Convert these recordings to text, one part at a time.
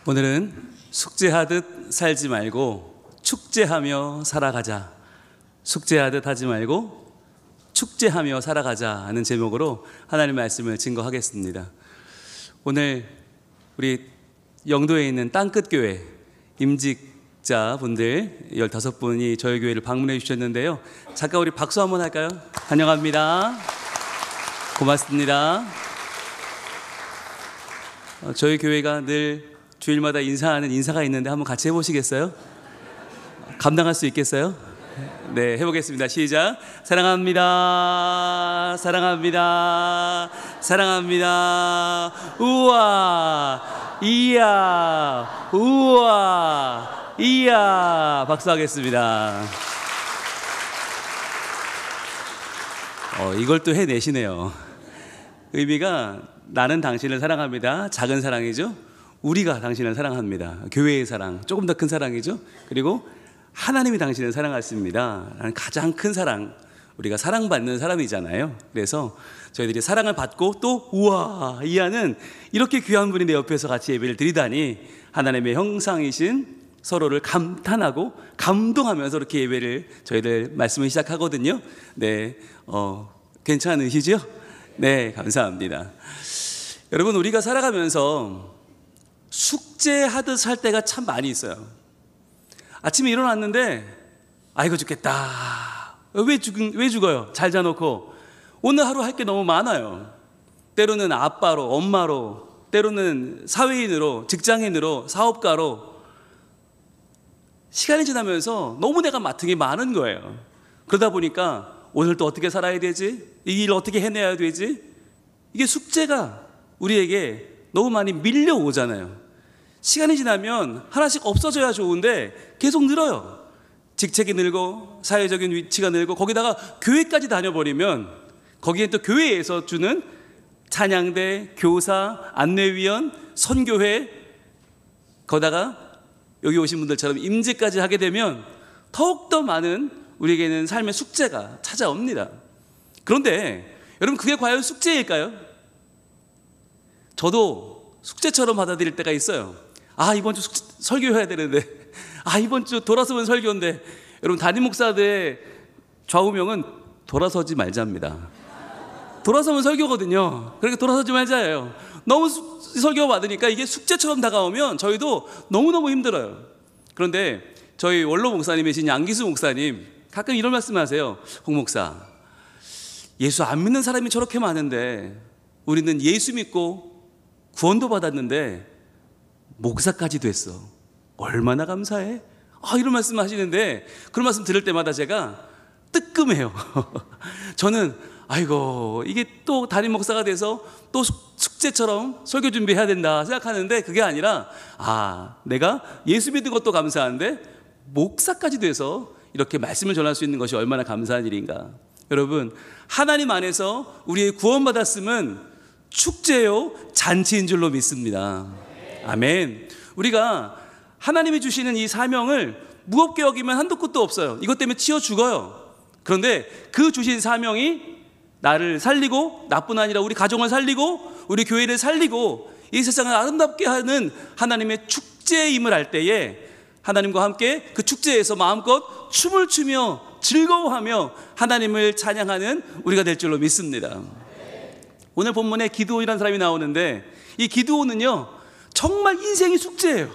오늘은 숙제하듯 살지 말고 축제하며 살아가자. 숙제하듯 하지 말고 축제하며 살아가자 하는 제목으로 하나님의 말씀을 증거하겠습니다. 오늘 우리 영도에 있는 땅끝교회 임직자분들 15분이 저희 교회를 방문해 주셨는데요. 잠깐 우리 박수 한번 할까요? 환영합니다. 고맙습니다. 저희 교회가 늘 주일마다 인사하는 인사가 있는데 한번 같이 해보시겠어요? 감당할 수 있겠어요? 네, 해보겠습니다. 시작. 사랑합니다. 사랑합니다. 사랑합니다. 우와, 이야, 우와, 이야. 박수하겠습니다. 이걸 또 해내시네요. 의미가 나는 당신을 사랑합니다. 작은 사랑이죠. 우리가 당신을 사랑합니다. 교회의 사랑, 조금 더 큰 사랑이죠. 그리고 하나님이 당신을 사랑하십니다. 라는 가장 큰 사랑, 우리가 사랑받는 사람이잖아요. 그래서 저희들이 사랑을 받고 또 우와, 이하는 이렇게 귀한 분이 내 옆에서 같이 예배를 드리다니 하나님의 형상이신 서로를 감탄하고 감동하면서 이렇게 예배를 저희들 말씀을 시작하거든요. 네, 괜찮으시죠? 네, 감사합니다. 여러분, 우리가 살아가면서 숙제하듯 살 때가 참 많이 있어요. 아침에 일어났는데 아이고 죽겠다. 왜 죽어요? 잘 자놓고. 오늘 하루 할 게 너무 많아요. 때로는 아빠로, 엄마로, 때로는 사회인으로, 직장인으로, 사업가로 시간이 지나면서 너무 내가 맡은 게 많은 거예요. 그러다 보니까 오늘 또 어떻게 살아야 되지? 이 일 어떻게 해내야 되지? 이게 숙제가 우리에게 너무 많이 밀려오잖아요. 시간이 지나면 하나씩 없어져야 좋은데 계속 늘어요. 직책이 늘고 사회적인 위치가 늘고 거기다가 교회까지 다녀버리면 거기에 또 교회에서 주는 찬양대, 교사, 안내위원, 선교회, 거기다가 여기 오신 분들처럼 임직까지 하게 되면 더욱더 많은 우리에게는 삶의 숙제가 찾아옵니다. 그런데 여러분, 그게 과연 숙제일까요? 저도 숙제처럼 받아들일 때가 있어요. 이번 주 설교해야 되는데, 이번 주 돌아서면 설교인데. 여러분, 담임 목사들의 좌우명은 돌아서지 말자입니다. 돌아서면 설교거든요. 그러니까 돌아서지 말자예요. 너무 설교 받으니까 이게 숙제처럼 다가오면 저희도 너무너무 힘들어요. 그런데 저희 원로 목사님이신 양기수 목사님 가끔 이런 말씀 하세요. 홍 목사, 예수 안 믿는 사람이 저렇게 많은데 우리는 예수 믿고 구원도 받았는데 목사까지 됐어. 얼마나 감사해? 이런 말씀 하시는데 그런 말씀 들을 때마다 제가 뜨끔해요. 저는 아이고, 이게 또 담임 목사가 돼서 또 숙제처럼 설교 준비해야 된다 생각하는데 그게 아니라 내가 예수 믿는 것도 감사한데 목사까지 돼서 이렇게 말씀을 전할 수 있는 것이 얼마나 감사한 일인가. 여러분, 하나님 안에서 우리의 구원받았음은 축제요 잔치인 줄로 믿습니다. 아멘. 우리가 하나님이 주시는 이 사명을 무겁게 여기면 한도 끝도 없어요. 이것 때문에 치여 죽어요. 그런데 그 주신 사명이 나를 살리고, 나뿐 아니라 우리 가정을 살리고 우리 교회를 살리고 이 세상을 아름답게 하는 하나님의 축제임을 알 때에 하나님과 함께 그 축제에서 마음껏 춤을 추며 즐거워하며 하나님을 찬양하는 우리가 될 줄로 믿습니다. 오늘 본문에 기드온이라는 사람이 나오는데 이 기드온은요 정말 인생이 숙제예요.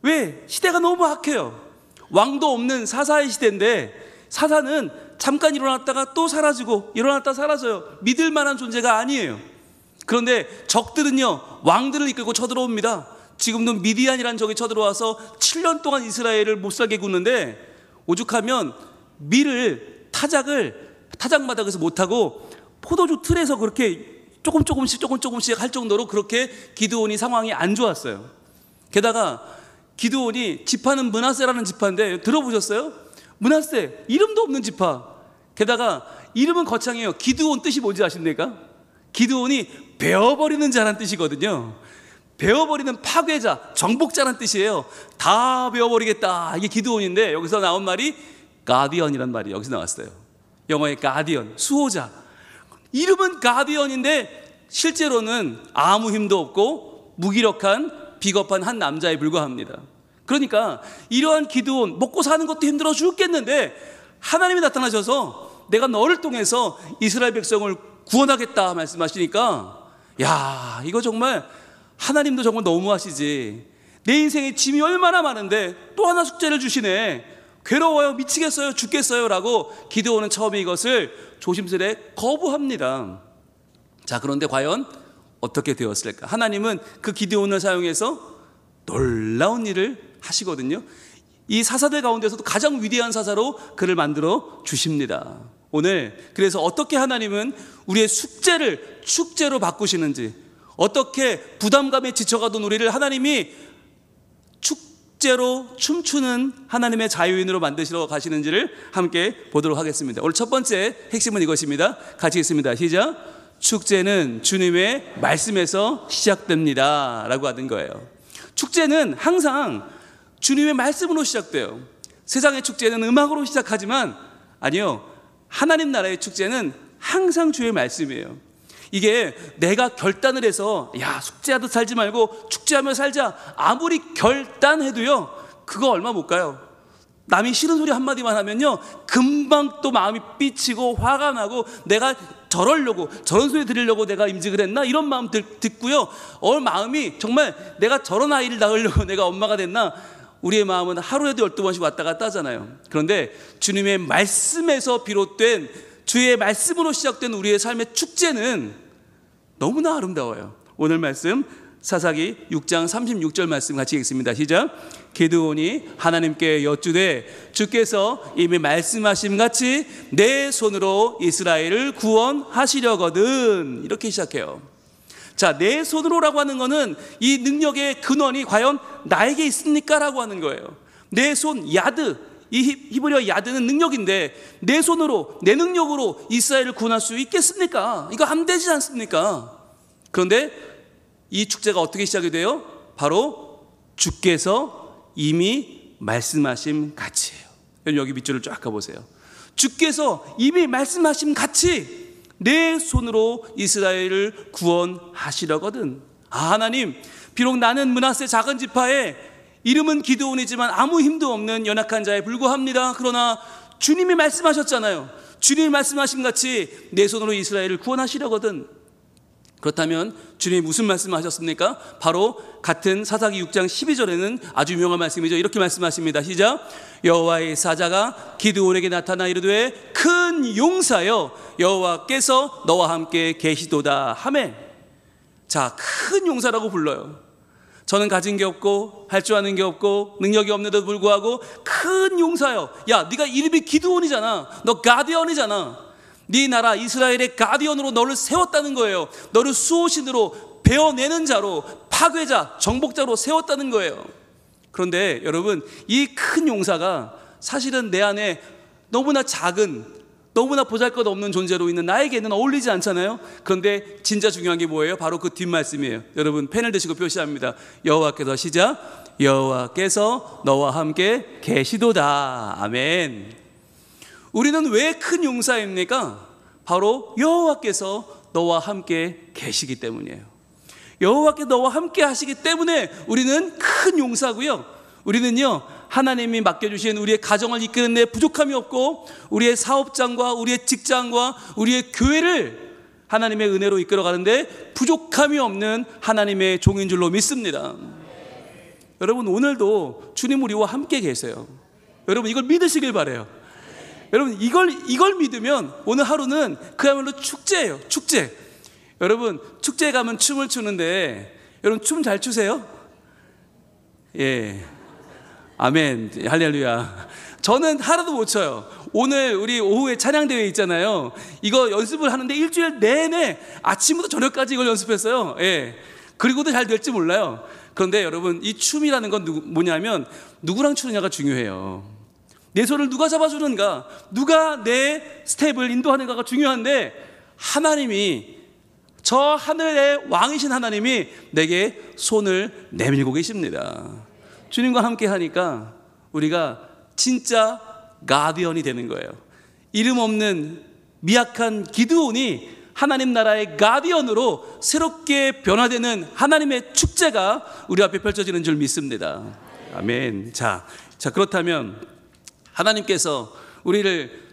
왜? 시대가 너무 악해요. 왕도 없는 사사의 시대인데 사사는 잠깐 일어났다가 또 사라지고 일어났다 사라져요. 믿을 만한 존재가 아니에요. 그런데 적들은요 왕들을 이끌고 쳐들어옵니다. 지금도 미디안이라는 적이 쳐들어와서 7년 동안 이스라엘을 못살게 굽는데 오죽하면 밀을 타작마당에서 못하고 포도주 틀에서 그렇게 조금씩 할 정도로 그렇게 기드온이 상황이 안 좋았어요. 게다가 기드온이 지파는 므낫세라는 지파인데 들어보셨어요? 므낫세, 이름도 없는 지파. 게다가 이름은 거창해요. 기드온 뜻이 뭔지 아십니까? 기드온이 베어버리는 자란 뜻이거든요. 베어버리는 파괴자, 정복자란 뜻이에요. 다 베어버리겠다, 이게 기드온인데 여기서 나온 말이 가디언이란 말이 여기서 나왔어요. 영어의 가디언, 수호자. 이름은 가디언인데 실제로는 아무 힘도 없고 무기력한 비겁한 한 남자에 불과합니다. 그러니까 이러한 기드온, 먹고 사는 것도 힘들어 죽겠는데 하나님이 나타나셔서 내가 너를 통해서 이스라엘 백성을 구원하겠다 말씀하시니까, 야, 이거 정말 하나님도 정말 너무하시지. 내 인생에 짐이 얼마나 많은데 또 하나 숙제를 주시네. 괴로워요, 미치겠어요, 죽겠어요 라고 기드온은 처음에 이것을 조심스레 거부합니다. 자, 그런데 과연 어떻게 되었을까? 하나님은 그 기드온을 사용해서 놀라운 일을 하시거든요. 이 사사들 가운데서도 가장 위대한 사사로 그를 만들어 주십니다. 오늘 그래서 어떻게 하나님은 우리의 숙제를 축제로 바꾸시는지, 어떻게 부담감에 지쳐가던 우리를 하나님이 축제로 춤추는 하나님의 자유인으로 만드시러 가시는지를 함께 보도록 하겠습니다. 오늘 첫 번째 핵심은 이것입니다. 같이 읽습니다. 시작. 축제는 주님의 말씀에서 시작됩니다 라고 하는 거예요. 축제는 항상 주님의 말씀으로 시작돼요. 세상의 축제는 음악으로 시작하지만 아니요, 하나님 나라의 축제는 항상 주의 말씀이에요. 이게 내가 결단을 해서 야, 숙제하듯 살지 말고 축제하며 살자, 아무리 결단해도요 그거 얼마 못 가요. 남이 싫은 소리 한마디만 하면요 금방 또 마음이 삐치고 화가 나고, 내가 저러려고, 저런 소리 들으려고 내가 임직을 했나 이런 마음 듣고요, 마음이 정말 내가 저런 아이를 낳으려고 내가 엄마가 됐나, 우리의 마음은 하루에도 12번씩 왔다 갔다 하잖아요. 그런데 주님의 말씀에서 비롯된, 주의 말씀으로 시작된 우리의 삶의 축제는 너무나 아름다워요. 오늘 말씀 사사기 6장 36절 말씀 같이 읽습니다. 시작. 기드온이 하나님께 여쭈되 주께서 이미 말씀하심 같이 내 손으로 이스라엘을 구원하시려거든. 이렇게 시작해요. 자, 내 손으로라고 하는 거는 이 능력의 근원이 과연 나에게 있습니까? 라고 하는 거예요. 내 손, 야드, 이 히브리어 야드는 능력인데 내 손으로, 내 능력으로 이스라엘을 구원할 수 있겠습니까? 이거 안 되지 않습니까? 그런데 이 축제가 어떻게 시작이 돼요? 바로 주께서 이미 말씀하신 같이예요. 여기 밑줄을 쫙 가보세요. 주께서 이미 말씀하신 같이 내 손으로 이스라엘을 구원하시려거든. 아, 하나님, 비록 나는 므낫세 작은 지파에 이름은 기드온이지만 아무 힘도 없는 연약한 자에 불과합니다. 그러나 주님이 말씀하셨잖아요. 주님이 말씀하신 같이 내 손으로 이스라엘을 구원하시려거든. 그렇다면 주님이 무슨 말씀하셨습니까? 바로 같은 사사기 6장 12절에는 아주 유명한 말씀이죠. 이렇게 말씀하십니다. 시작. 여호와의 사자가 기드온에게 나타나 이르되 큰 용사여 여호와께서 너와 함께 계시도다 하매. 자, 큰 용사라고 불러요. 저는 가진 게 없고 할 줄 아는 게 없고 능력이 없는데도 불구하고 큰 용사여. 야, 네가 이름이 기드온이잖아. 너 가디언이잖아. 네 나라 이스라엘의 가디언으로 너를 세웠다는 거예요. 너를 수호신으로 베어내는 자로, 파괴자, 정복자로 세웠다는 거예요. 그런데 여러분, 이 큰 용사가 사실은 내 안에 너무나 작은, 너무나 보잘것없는 존재로 있는 나에게는 어울리지 않잖아요. 그런데 진짜 중요한 게 뭐예요? 바로 그 뒷말씀이에요. 여러분 펜을 드시고 표시합니다. 여호와께서, 시작. 여호와께서 너와 함께 계시도다. 아멘. 우리는 왜 큰 용사입니까? 바로 여호와께서 너와 함께 계시기 때문이에요. 여호와께서 너와 함께 하시기 때문에 우리는 큰 용사고요. 우리는요, 하나님이 맡겨주신 우리의 가정을 이끄는 데 부족함이 없고, 우리의 사업장과 우리의 직장과 우리의 교회를 하나님의 은혜로 이끌어가는데 부족함이 없는 하나님의 종인 줄로 믿습니다. 여러분, 오늘도 주님 우리와 함께 계세요. 여러분, 이걸 믿으시길 바라요. 여러분, 이걸 믿으면 오늘 하루는 그야말로 축제예요. 축제. 여러분, 축제에 가면 춤을 추는데 여러분 춤 잘 추세요? 예. 아멘. 할렐루야. 저는 하나도 못 춰요. 오늘 우리 오후에 찬양대회 있잖아요. 이거 연습을 하는데 일주일 내내 아침부터 저녁까지 이걸 연습했어요. 예. 그리고도 잘 될지 몰라요. 그런데 여러분, 이 춤이라는 건 뭐냐면 누구랑 추느냐가 중요해요. 내 손을 누가 잡아주는가, 누가 내 스텝을 인도하는가가 중요한데, 하나님이, 저 하늘의 왕이신 하나님이 내게 손을 내밀고 계십니다. 주님과 함께 하니까 우리가 진짜 가디언이 되는 거예요. 이름 없는 미약한 기드온이 하나님 나라의 가디언으로 새롭게 변화되는 하나님의 축제가 우리 앞에 펼쳐지는 줄 믿습니다. 아멘. 자, 그렇다면 하나님께서 우리를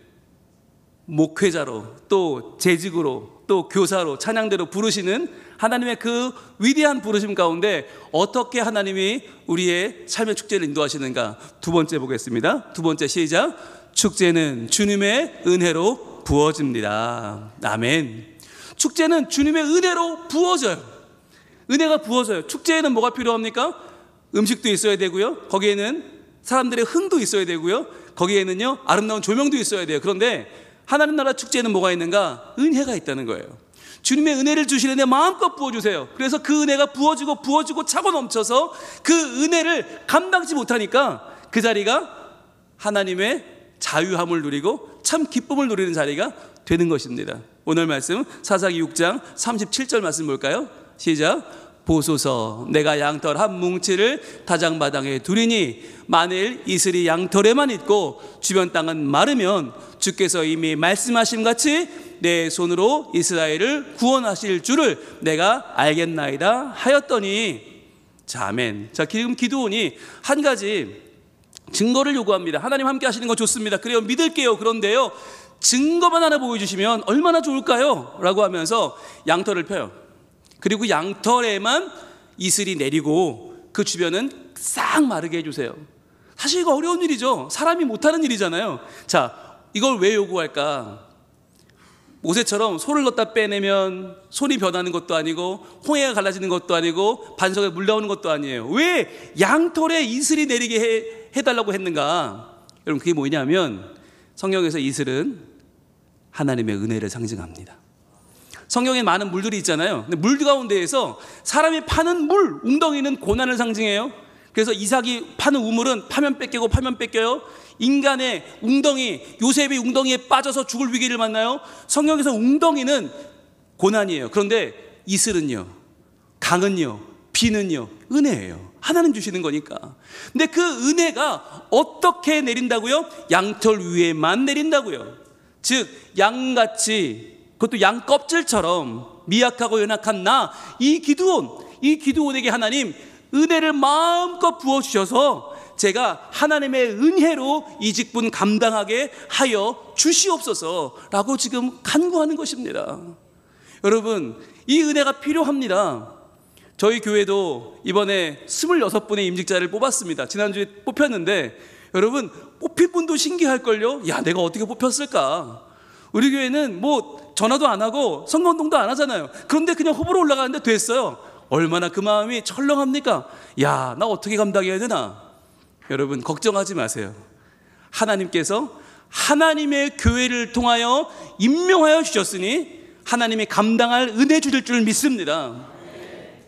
목회자로, 또 재직으로, 또 교사로, 찬양대로 부르시는 하나님의 그 위대한 부르심 가운데 어떻게 하나님이 우리의 삶의 축제를 인도하시는가? 두 번째 보겠습니다. 두 번째 시작. 축제는 주님의 은혜로 부어집니다. 아멘. 축제는 주님의 은혜로 부어져요. 은혜가 부어져요. 축제에는 뭐가 필요합니까? 음식도 있어야 되고요, 거기에는 사람들의 흥도 있어야 되고요, 거기에는요 아름다운 조명도 있어야 돼요. 그런데 하나님 나라 축제에는 뭐가 있는가? 은혜가 있다는 거예요. 주님의 은혜를 주시는데 마음껏 부어주세요. 그래서 그 은혜가 부어지고 차고 넘쳐서 그 은혜를 감당치 못하니까 그 자리가 하나님의 자유함을 누리고 참 기쁨을 누리는 자리가 되는 것입니다. 오늘 말씀 사사기 6장 37절 말씀 볼까요? 시작. 보소서, 내가 양털 한 뭉치를 다장마당에 두리니 만일 이슬이 양털에만 있고 주변 땅은 마르면 주께서 이미 말씀하신 같이 내 손으로 이스라엘을 구원하실 줄을 내가 알겠나이다 하였더니. 자, 아멘. 자, 지금 기드온이 한 가지 증거를 요구합니다. 하나님 함께 하시는 거 좋습니다. 그래요, 믿을게요. 그런데요, 증거만 하나 보여주시면 얼마나 좋을까요? 라고 하면서 양털을 펴요. 그리고 양털에만 이슬이 내리고 그 주변은 싹 마르게 해주세요. 사실 이거 어려운 일이죠. 사람이 못하는 일이잖아요. 자, 이걸 왜 요구할까? 모세처럼 소를 넣다 빼내면 손이 변하는 것도 아니고 홍해가 갈라지는 것도 아니고 반석에 물 나오는 것도 아니에요. 왜 양털에 이슬이 내리게 해달라고 했는가? 여러분, 그게 뭐냐면 성경에서 이슬은 하나님의 은혜를 상징합니다. 성경에 많은 물들이 있잖아요. 근데 물 가운데에서 사람이 파는 물, 웅덩이는 고난을 상징해요. 그래서 이삭이 파는 우물은 파면 뺏기고 파면 뺏겨요. 인간의 웅덩이, 요셉이 웅덩이에 빠져서 죽을 위기를 만나요. 성경에서 웅덩이는 고난이에요. 그런데 이슬은요, 강은요, 비는요, 은혜예요. 하나님 주시는 거니까. 근데 그 은혜가 어떻게 내린다고요? 양털 위에만 내린다고요. 즉 양같이, 그것도 양 껍질처럼 미약하고 연약한 나, 이 기드온에게 하나님 은혜를 마음껏 부어주셔서 제가 하나님의 은혜로 이 직분 감당하게 하여 주시옵소서라고 지금 간구하는 것입니다. 여러분, 이 은혜가 필요합니다. 저희 교회도 이번에 26분의 임직자를 뽑았습니다. 지난주에 뽑혔는데 여러분, 뽑힌 분도 신기할걸요. 야, 내가 어떻게 뽑혔을까? 우리 교회는 뭐 전화도 안 하고 선거운동도 안 하잖아요. 그런데 그냥 후보로 올라가는데 됐어요. 얼마나 그 마음이 철렁합니까? 야, 나 어떻게 감당해야 되나? 여러분, 걱정하지 마세요. 하나님께서 하나님의 교회를 통하여 임명하여 주셨으니 하나님이 감당할 은혜 주실 줄 믿습니다.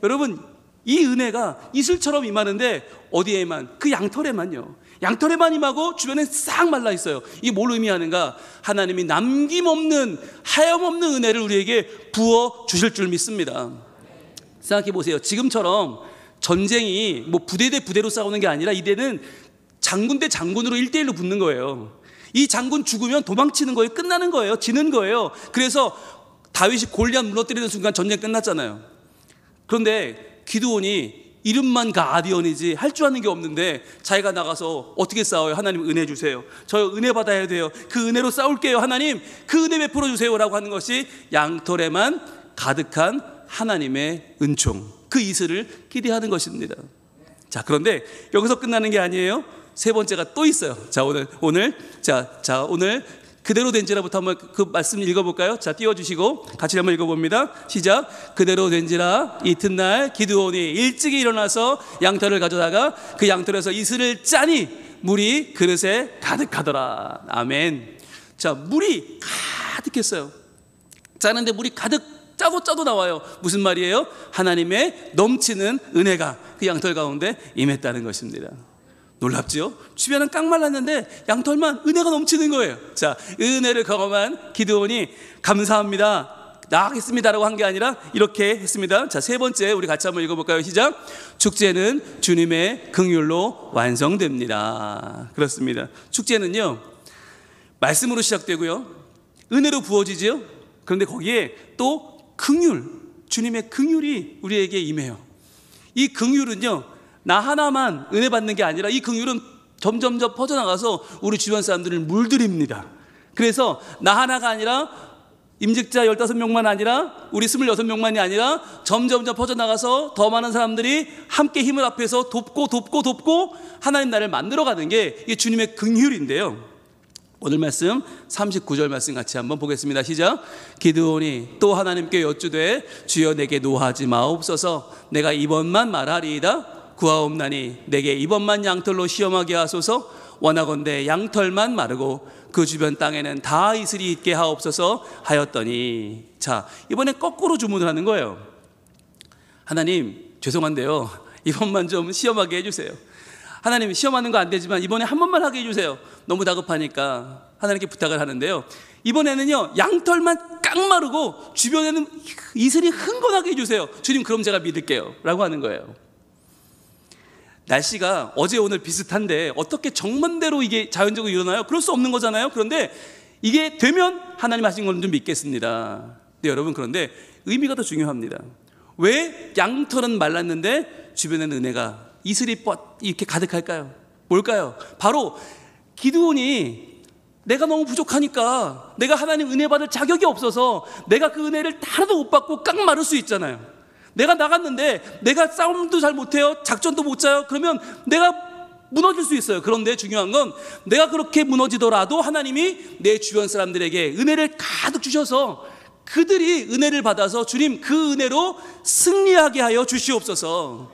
여러분, 이 은혜가 이슬처럼 임하는데 어디에만? 그 양털에만요. 양털에만 임하고 주변에 싹 말라 있어요. 이게 뭘 의미하는가? 하나님이 남김없는 하염없는 은혜를 우리에게 부어 주실 줄 믿습니다. 생각해 보세요. 지금처럼 전쟁이 뭐 부대 대 부대로 싸우는 게 아니라 이때는 장군 대 장군으로 1대1로 붙는 거예요. 이 장군 죽으면 도망치는 거예요. 끝나는 거예요. 지는 거예요. 그래서 다윗이 골리앗 무너뜨리는 순간 전쟁 끝났잖아요. 그런데 기드온이 이름만 가디언이지 할 줄 아는 게 없는데 자기가 나가서 어떻게 싸워요? 하나님 은혜 주세요. 저 은혜 받아야 돼요. 그 은혜로 싸울게요. 하나님 그 은혜 베풀어 주세요 라고 하는 것이 양털에만 가득한 하나님의 은총, 그 이슬을 기대하는 것입니다. 자, 그런데 여기서 끝나는 게 아니에요. 세 번째가 또 있어요. 자, 오늘 그대로 된지라부터 한번 그 말씀 읽어볼까요? 자, 띄워주시고 같이 한번 읽어봅니다. 시작. 그대로 된지라 이튿날 기드온이 일찍이 일어나서 양털을 가져다가 그 양털에서 이슬을 짜니 물이 그릇에 가득하더라. 아멘. 자, 물이 가득했어요. 짜는데 물이 가득 짜도 나와요. 무슨 말이에요? 하나님의 넘치는 은혜가 그 양털 가운데 임했다는 것입니다. 놀랍죠? 주변은 깡말랐는데 양털만 은혜가 넘치는 거예요. 자, 은혜를 경험한 기드온이 감사합니다, 나가겠습니다라고 한 게 아니라 이렇게 했습니다. 자, 세 번째 우리 같이 한번 읽어볼까요? 시작. 축제는 주님의 긍휼로 완성됩니다. 그렇습니다. 축제는요, 말씀으로 시작되고요, 은혜로 부어지지요. 그런데 거기에 또 긍휼, 주님의 긍휼이 우리에게 임해요. 이 긍휼은요, 나 하나만 은혜 받는 게 아니라 이 긍휼은 점점점 퍼져나가서 우리 주변 사람들을 물들입니다. 그래서 나 하나가 아니라 임직자 15명만 아니라 우리 26명만이 아니라 점점점 퍼져나가서 더 많은 사람들이 함께 힘을 합해서 돕고 하나님 나라를 만들어가는 게 이 주님의 긍휼인데요. 오늘 말씀 39절 말씀 같이 한번 보겠습니다. 시작. 기드온이 또 하나님께 여쭈되 주여 내게 노하지 마옵소서. 내가 이번만 말하리이다. 구하옵나니 내게 이번만 양털로 시험하게 하소서. 원하건대 양털만 마르고 그 주변 땅에는 다 이슬이 있게 하옵소서 하였더니, 자, 이번에 거꾸로 주문을 하는 거예요. 하나님 죄송한데요, 이번만 좀 시험하게 해주세요. 하나님 시험하는 거 안 되지만 이번에 한 번만 하게 해주세요. 너무 다급하니까 하나님께 부탁을 하는데요, 이번에는요 양털만 깡 마르고 주변에는 이슬이 흥건하게 해주세요. 주님 그럼 제가 믿을게요 라고 하는 거예요. 날씨가 어제 오늘 비슷한데 어떻게 정반대로 이게 자연적으로 일어나요? 그럴 수 없는 거잖아요. 그런데 이게 되면 하나님 하신 건 좀 믿겠습니다. 네, 여러분, 그런데 의미가 더 중요합니다. 왜 양털은 말랐는데 주변에는 은혜가 이슬이 이렇게 가득할까요? 뭘까요? 바로 기드온이 내가 너무 부족하니까, 내가 하나님 은혜 받을 자격이 없어서 내가 그 은혜를 하나도 못 받고 깡 마를 수 있잖아요. 내가 나갔는데 내가 싸움도 잘 못해요, 작전도 못 짜요. 그러면 내가 무너질 수 있어요. 그런데 중요한 건 내가 그렇게 무너지더라도 하나님이 내 주변 사람들에게 은혜를 가득 주셔서 그들이 은혜를 받아서 주님 그 은혜로 승리하게 하여 주시옵소서.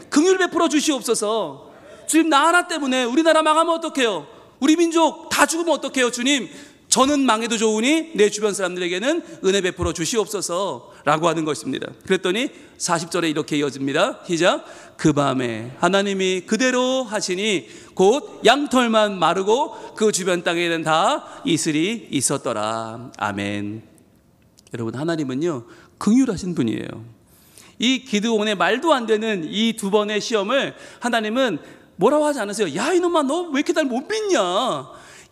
긍휼 베풀어 주시옵소서. 주님 나 하나 때문에 우리나라 망하면 어떡해요? 우리 민족 다 죽으면 어떡해요? 주님 저는 망해도 좋으니 내 주변 사람들에게는 은혜 베풀어 주시옵소서 라고 하는 것입니다. 그랬더니 40절에 이렇게 이어집니다. 시작. 그 밤에 하나님이 그대로 하시니 곧 양털만 마르고 그 주변 땅에는 다 이슬이 있었더라. 아멘. 여러분, 하나님은요 긍휼하신 분이에요. 이 기드온의 말도 안 되는 이 두 번의 시험을 하나님은 뭐라고 하지 않으세요. 야 이놈아 너 왜 이렇게 날 못 믿냐,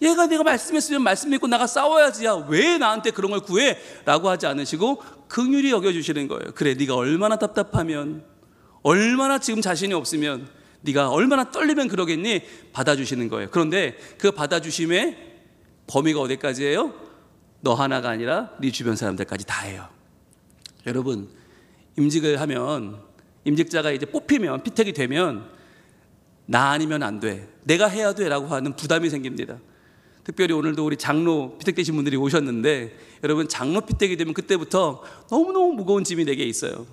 얘가 내가 말씀했으면 말씀 믿고 나가 싸워야지, 야 왜 나한테 그런 걸 구해? 라고 하지 않으시고 긍휼히 여겨주시는 거예요. 그래, 네가 얼마나 답답하면, 얼마나 지금 자신이 없으면, 네가 얼마나 떨리면 그러겠니? 받아주시는 거예요. 그런데 그 받아주심의 범위가 어디까지예요? 너 하나가 아니라 네 주변 사람들까지 다 해요. 여러분, 임직을 하면, 임직자가 이제 뽑히면, 피택이 되면 나 아니면 안 돼, 내가 해야 돼 라고 하는 부담이 생깁니다. 특별히 오늘도 우리 장로 피택되신 분들이 오셨는데, 여러분 장로 피택이 되면 그때부터 너무너무 무거운 짐이 내게 있어요.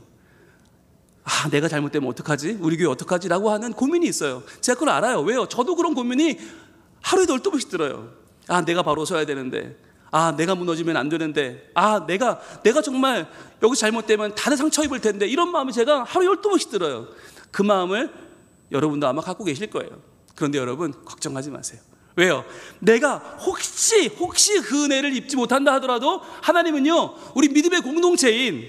아 내가 잘못되면 어떡하지? 우리 교회 어떡하지? 라고 하는 고민이 있어요. 제가 그걸 알아요. 왜요? 저도 그런 고민이 하루에 12번씩 들어요. 아 내가 바로 서야 되는데, 아 내가 무너지면 안 되는데, 아 내가 정말 여기서 잘못되면 다들 상처 입을 텐데, 이런 마음이 제가 하루에 12번씩 들어요. 그 마음을 여러분도 아마 갖고 계실 거예요. 그런데 여러분 걱정하지 마세요. 왜요? 내가 혹시 그 은혜를 입지 못한다 하더라도 하나님은요 우리 믿음의 공동체인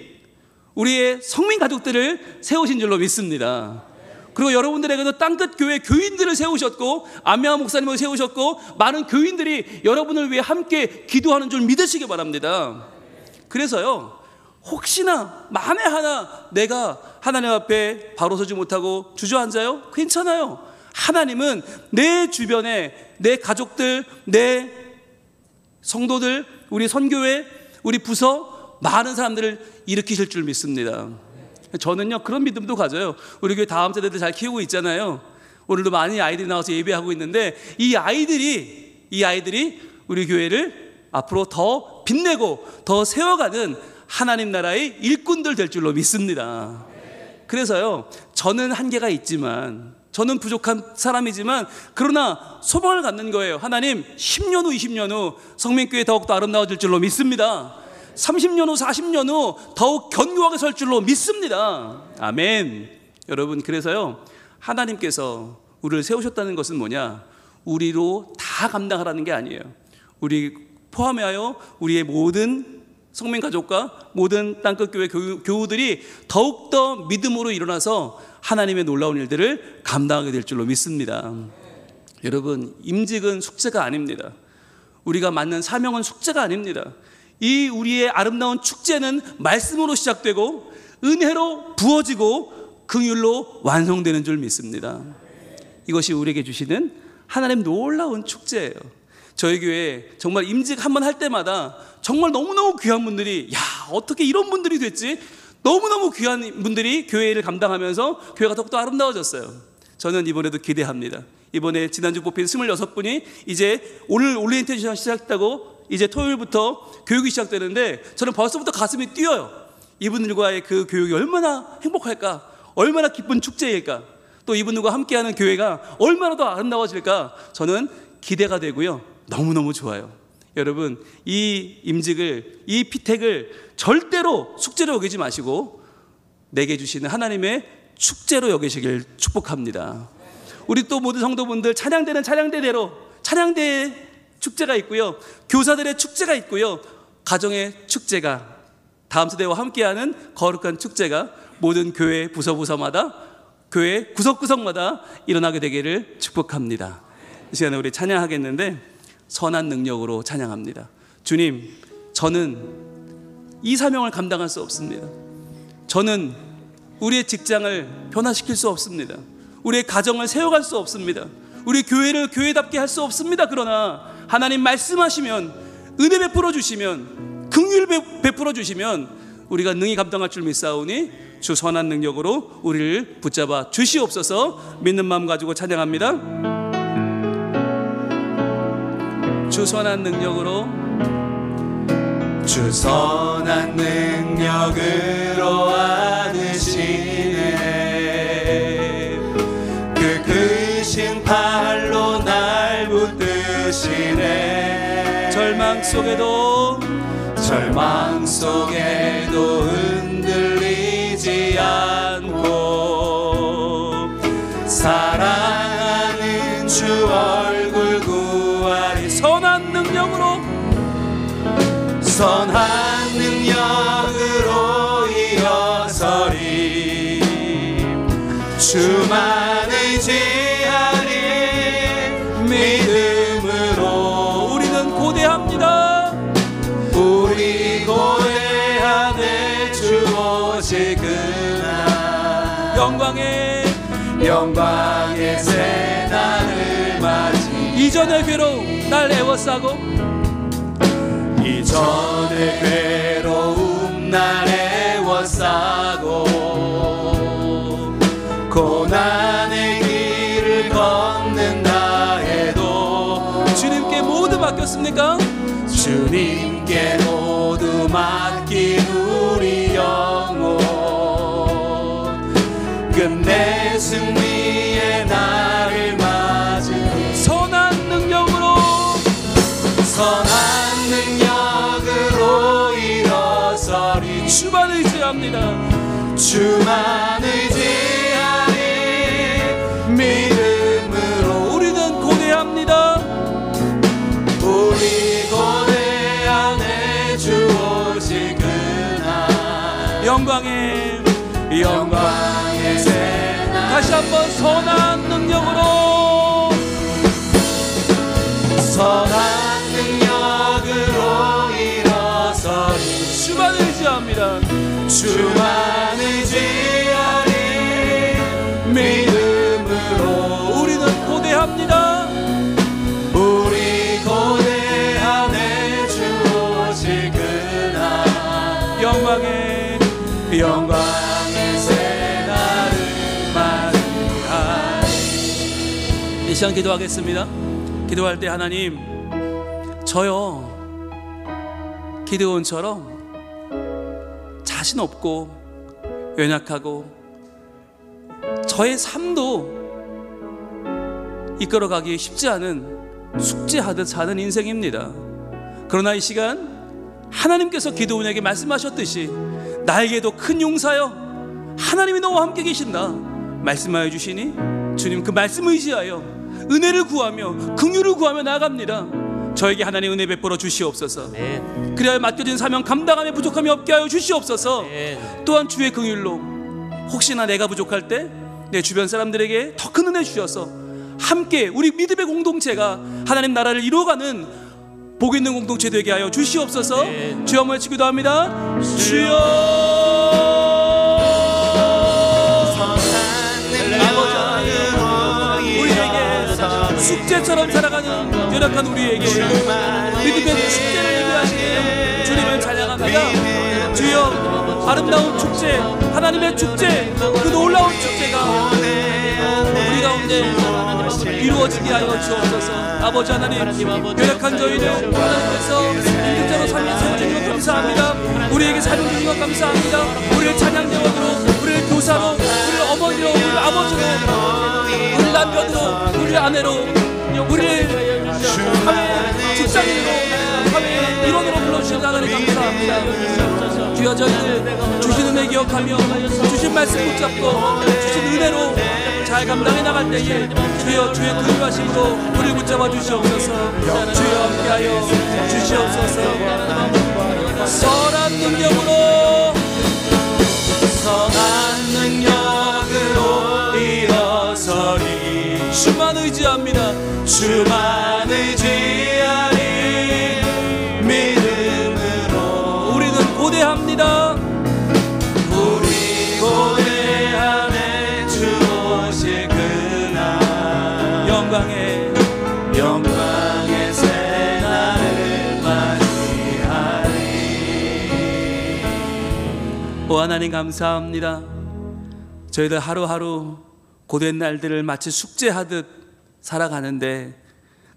우리의 성민 가족들을 세우신 줄로 믿습니다. 그리고 여러분들에게도 땅끝 교회 교인들을 세우셨고, 안명환 목사님을 세우셨고, 많은 교인들이 여러분을 위해 함께 기도하는 줄 믿으시기 바랍니다. 그래서요, 혹시나 만에 하나 내가 하나님 앞에 바로 서지 못하고 주저앉아요? 괜찮아요. 하나님은 내 주변에 내 가족들, 내 성도들, 우리 선교회, 우리 부서 많은 사람들을 일으키실 줄 믿습니다. 저는요 그런 믿음도 가져요. 우리 교회 다음 세대들 잘 키우고 있잖아요. 오늘도 많이 아이들이 나와서 예배하고 있는데, 이 아이들이 우리 교회를 앞으로 더 빛내고 더 세워가는 하나님 나라의 일꾼들 될 줄로 믿습니다. 그래서요 저는 한계가 있지만, 저는 부족한 사람이지만, 그러나 소망을 갖는 거예요. 하나님 10년 후 20년 후 성민교회 더욱더 아름다워질 줄로 믿습니다. 30년 후 40년 후 더욱 견고하게 설 줄로 믿습니다. 아멘. 여러분, 그래서요 하나님께서 우리를 세우셨다는 것은 뭐냐, 우리로 다 감당하라는 게 아니에요. 우리 포함하여 우리의 모든 성민가족과 모든 땅끝교회 교우들이 더욱더 믿음으로 일어나서 하나님의 놀라운 일들을 감당하게 될 줄로 믿습니다. 여러분, 임직은 숙제가 아닙니다. 우리가 맡는 사명은 숙제가 아닙니다. 이 우리의 아름다운 축제는 말씀으로 시작되고 은혜로 부어지고 긍휼로 완성되는 줄 믿습니다. 이것이 우리에게 주시는 하나님 놀라운 축제예요. 저희 교회 정말 임직 한번 할 때마다 정말 너무너무 귀한 분들이, 야, 어떻게 이런 분들이 됐지? 너무너무 귀한 분들이 교회를 감당하면서 교회가 더욱더 아름다워졌어요. 저는 이번에도 기대합니다. 이번에 지난주 뽑힌 26분이 이제 오늘 오리엔테이션 시작했다고 이제 토요일부터 교육이 시작되는데 저는 벌써부터 가슴이 뛰어요. 이분들과의 그 교육이 얼마나 행복할까, 얼마나 기쁜 축제일까, 또 이분들과 함께하는 교회가 얼마나 더 아름다워질까, 저는 기대가 되고요. 너무너무 좋아요. 여러분, 이 임직을, 이 피택을 절대로 숙제로 여기지 마시고 내게 주시는 하나님의 축제로 여기시길 축복합니다. 우리 또 모든 성도분들 찬양대는 찬양대대로 찬양대의 축제가 있고요, 교사들의 축제가 있고요, 가정의 축제가, 다음 세대와 함께하는 거룩한 축제가 모든 교회 부서마다, 교회 구석구석마다 일어나게 되기를 축복합니다. 이 시간에 우리 찬양하겠는데 선한 능력으로 찬양합니다. 주님, 저는 이 사명을 감당할 수 없습니다. 저는 우리의 직장을 변화시킬 수 없습니다. 우리의 가정을 세워갈 수 없습니다. 우리 교회를 교회답게 할 수 없습니다. 그러나 하나님 말씀하시면, 은혜 베풀어 주시면, 긍휼 베풀어 주시면 우리가 능히 감당할 줄 믿사오니 주 선한 능력으로 우리를 붙잡아 주시옵소서. 믿는 마음 가지고 찬양합니다. 주 선한 능력으로, 주 선한 능력으로 안으시네. 그 크신 팔로 날 붙드시네. 절망 속에도 흔들리지 않고 사랑하는 주 얼굴 구하리. 선한 능력으로 일어서리. 주만 의지하리. 믿음으로 우리는 고대합니다. 우리 고대하네. 주 오실 그날 영광의 새날을 맞이. 이전의 괴로움 날 애워싸고, 이전의 괴로움 날 애워싸고, 고난의 길을 걷는다 해도 주님께 모두 맡겼습니까? 주님께 모두 맡긴 우리 영혼, 끝내 승리의 날을 맞으니 선한 능력으로 일어서리. 주만 의지합니다. 주만 의지하리. 믿음으로 우리는 고대합니다. 우리 고대하네. 주 오실 그날 영광의 새날. 다시 한번 선한 능력으로 일어서리. 주만 의지합니다. 주만 의지하리. 믿음으로 우리는 고대합니다. 우리 고대하네. 주 오실 그날 영광의 새날을 맞이하리. 이 시간 기도하겠습니다. 기도할 때 하나님, 저요 기드온처럼 자신 없고 연약하고 저의 삶도 이끌어가기 쉽지 않은 숙제하듯 사는 인생입니다. 그러나 이 시간 하나님께서 기드온에게 말씀하셨듯이 나에게도 큰 용사여, 하나님이 너와 함께 계신다 말씀하여 주시니 주님 그 말씀 의지하여 은혜를 구하며 긍휼을 구하며 나아갑니다. 저에게 하나님 은혜 베풀어 주시옵소서. 그래야 맡겨진 사명 감당함에 부족함이 없게 하여 주시옵소서. 또한 주의 긍휼로 혹시나 내가 부족할 때 내 주변 사람들에게 더 큰 은혜 주셔서 함께 우리 믿음의 공동체가 하나님 나라를 이루어가는 복 있는 공동체 되게 하여 주시옵소서. 주여 한번 외치고 기도합니다. 주여. 아버지, 우리에게 숙제처럼 살아가는 연약한 우리에게 믿음의 축제를 예비하시는 주님을 찬양합니다. 주여, 아름다운 축제, 하나님의 축제, 그 놀라운 축제가 우리 가운데 이루어지게 하여 주옵소서. 아버지 하나님, 연약한 저희를 하나님께서 인격자로 삶에 세워주신 것 감사합니다. 우리에게 삶을 주신 것 감사합니다. 우리를 찬양대원으로, 우리를 교사로, 우리를 어머니로, 우리를 아버지로, 우리를 남편으로, 우리를 아내로, 우리를 사회 직장인으로, 사회 일원으로 불러주신 하나님 감사합니다. 주여, 저희들 주신 은혜 기억하며 주신 말씀 붙잡고 주신 은혜로 잘 감당해 나갈 때에 주여, 주의 근육하심으로 우리를 붙잡아 주시옵소서. 주여, 함께하여 주시옵소서. 선한 능력으로, 선한 능력으로 일어서리. 주만 의지합니다. 주만 의지하리. 믿음으로 우리는 고대합니다. 우리 고대함에 주 오실 그날 영광의 새날을 맞이하리. 오 하나님 감사합니다. 저희들 하루하루 고된 날들을 마치 숙제하듯 살아가는데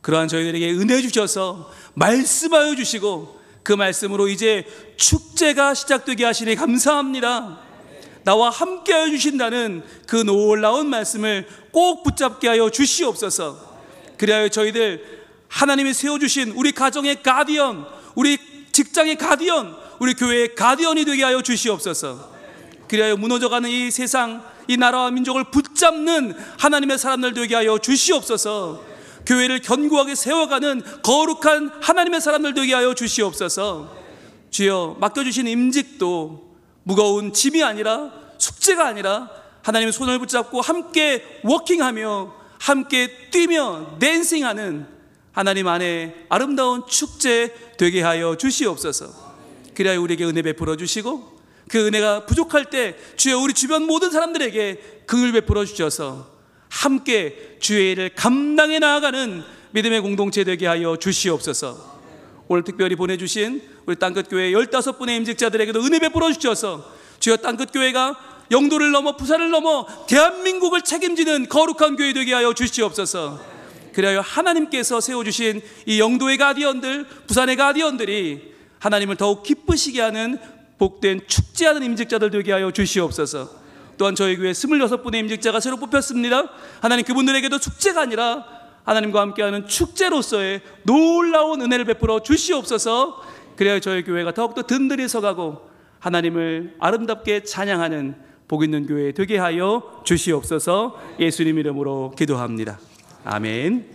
그러한 저희들에게 은혜 주셔서 말씀하여 주시고 그 말씀으로 이제 축제가 시작되게 하시니 감사합니다. 나와 함께하여 주신다는 그 놀라운 말씀을 꼭 붙잡게 하여 주시옵소서. 그리하여 저희들 하나님이 세워주신 우리 가정의 가디언, 우리 직장의 가디언, 우리 교회의 가디언이 되게 하여 주시옵소서. 그리하여 무너져가는 이 세상, 이 나라와 민족을 붙잡는 하나님의 사람들 되게 하여 주시옵소서. 교회를 견고하게 세워가는 거룩한 하나님의 사람들 되게 하여 주시옵소서. 주여, 맡겨주신 임직도 무거운 짐이 아니라, 숙제가 아니라 하나님의 손을 붙잡고 함께 워킹하며 함께 뛰며 댄싱하는 하나님 안에 아름다운 축제 되게 하여 주시옵소서. 그래야 우리에게 은혜 베풀어 주시고 그 은혜가 부족할 때 주여, 우리 주변 모든 사람들에게 긍휼 베풀어 주셔서 함께 주의 일을 감당해 나아가는 믿음의 공동체 되게 하여 주시옵소서. 오늘 특별히 보내주신 우리 땅끝교회 15분의 임직자들에게도 은혜 베풀어 주셔서 주여, 땅끝교회가 영도를 넘어 부산을 넘어 대한민국을 책임지는 거룩한 교회 되게 하여 주시옵소서. 그래야 하나님께서 세워주신 이 영도의 가디언들, 부산의 가디언들이 하나님을 더욱 기쁘시게 하는 복된 축제하는 임직자들 되게 하여 주시옵소서. 또한 저희 교회 26분의 임직자가 새로 뽑혔습니다. 하나님, 그분들에게도 축제가 아니라 하나님과 함께하는 축제로서의 놀라운 은혜를 베풀어 주시옵소서. 그래야 저희 교회가 더욱더 든든히 서가고 하나님을 아름답게 찬양하는 복 있는 교회 되게 하여 주시옵소서. 예수님 이름으로 기도합니다. 아멘.